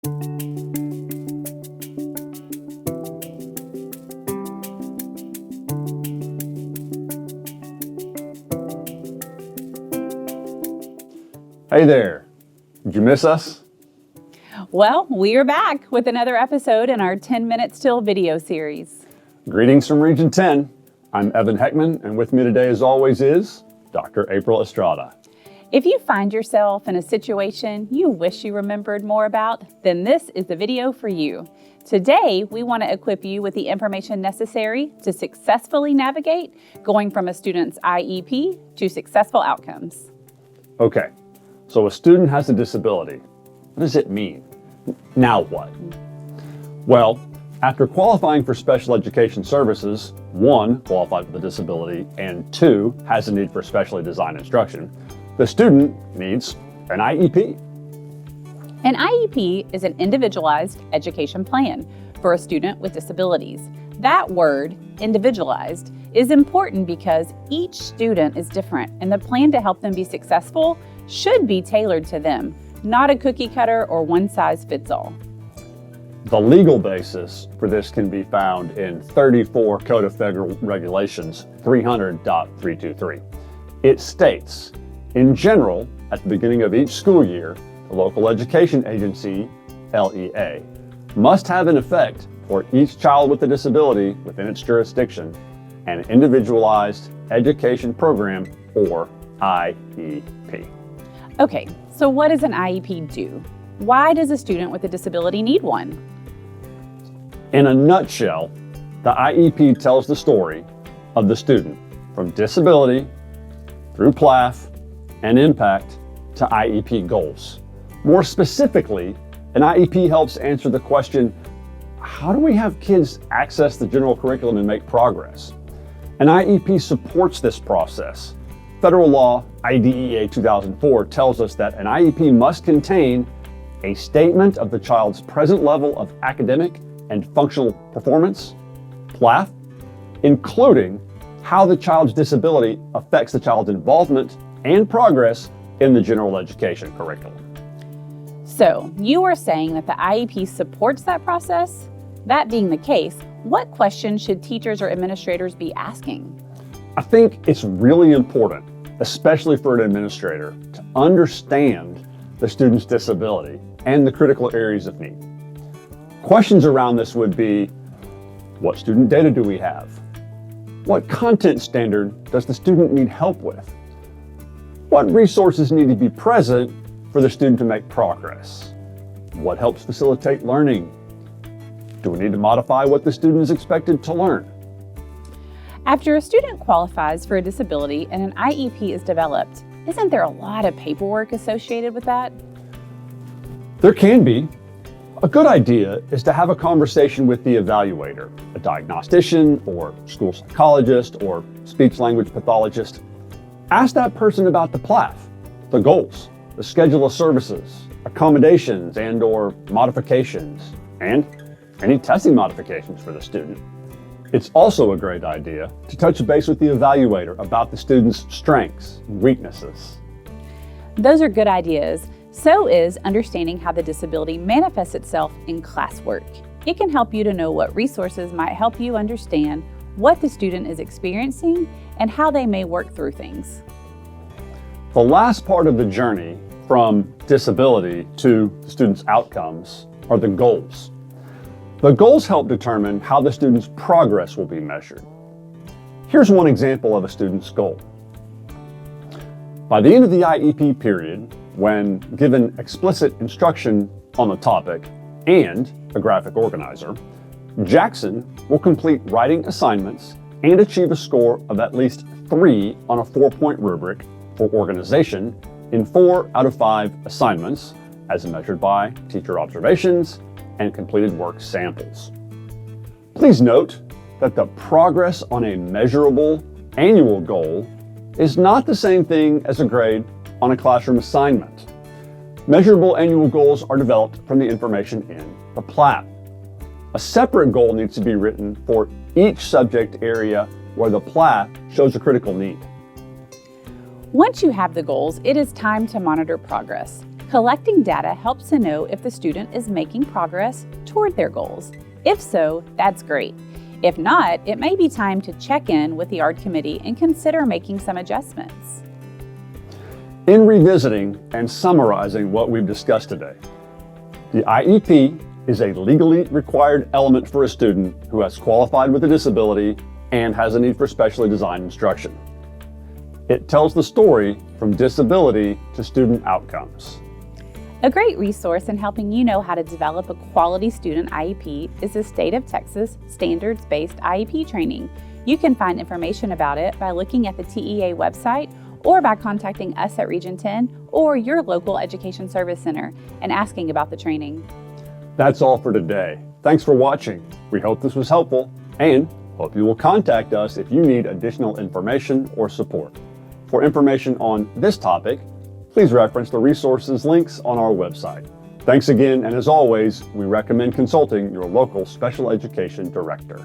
Hey there, did you miss us? Well, we are back with another episode in our 10 Minutes Till video series. Greetings from Region 10. I'm Evan Heckman, and with me today as always is Dr. April Estrada. If you find yourself in a situation you wish you remembered more about, then this is the video for you. Today, we want to equip you with the information necessary to successfully navigate going from a student's IEP to successful outcomes. Okay, so a student has a disability. What does it mean? Now what? Well, after qualifying for special education services, 1, qualified for the disability, and 2, has a need for specially designed instruction, the student needs an IEP. An IEP is an individualized education plan for a student with disabilities. That word, individualized, is important because each student is different, and the plan to help them be successful should be tailored to them, not a cookie cutter or one size fits all. The legal basis for this can be found in 34 Code of Federal Regulations 300.323. It states, in general, at the beginning of each school year, the local education agency, LEA, must have in effect for each child with a disability within its jurisdiction an individualized education program, or IEP. Okay, so what does an IEP do? Why does a student with a disability need one? In a nutshell, the IEP tells the story of the student from disability through PLAF and impact to IEP goals. More specifically, an IEP helps answer the question, how do we have kids access the general curriculum and make progress? An IEP supports this process. Federal law IDEA 2004 tells us that an IEP must contain a statement of the child's present level of academic and functional performance, PLAF, including how the child's disability affects the child's involvement and progress in the general education curriculum. So, you are saying that the IEP supports that process? That being the case, what questions should teachers or administrators be asking? I think it's really important, especially for an administrator, to understand the student's disability and the critical areas of need. Questions around this would be, what student data do we have? What content standard does the student need help with? What resources need to be present for the student to make progress? What helps facilitate learning? Do we need to modify what the student is expected to learn? After a student qualifies for a disability and an IEP is developed, isn't there a lot of paperwork associated with that? There can be. A good idea is to have a conversation with the evaluator, a diagnostician or school psychologist or speech-language pathologist. Ask that person about the PLAF, the goals, the schedule of services, accommodations and/or modifications, and any testing modifications for the student. It's also a great idea to touch base with the evaluator about the student's strengths and weaknesses. Those are good ideas. So is understanding how the disability manifests itself in classwork. It can help you to know what resources might help you understand what the student is experiencing and how they may work through things. The last part of the journey from disability to the student's outcomes are the goals. The goals help determine how the student's progress will be measured. Here's one example of a student's goal. By the end of the IEP period, when given explicit instruction on the topic and a graphic organizer, Jackson will complete writing assignments and achieve a score of at least 3 on a 4-point rubric for organization in 4 out of 5 assignments, as measured by teacher observations and completed work samples. Please note that the progress on a measurable annual goal is not the same thing as a grade on a classroom assignment. Measurable annual goals are developed from the information in the PLAF. A separate goal needs to be written for each subject area where the PLAF shows a critical need. Once you have the goals, it is time to monitor progress. Collecting data helps to know if the student is making progress toward their goals. If so, that's great. If not, it may be time to check in with the ARD committee and consider making some adjustments. In revisiting and summarizing what we've discussed today, the IEP is a legally required element for a student who has qualified with a disability and has a need for specially designed instruction. It tells the story from disability to student outcomes. A great resource in helping you know how to develop a quality student IEP is the State of Texas Standards-Based IEP training. You can find information about it by looking at the TEA website or by contacting us at Region 10 or your local Education Service Center and asking about the training. That's all for today. Thanks for watching. We hope this was helpful and hope you will contact us if you need additional information or support. For information on this topic, please reference the resources links on our website. Thanks again, and as always, we recommend consulting your local special education director.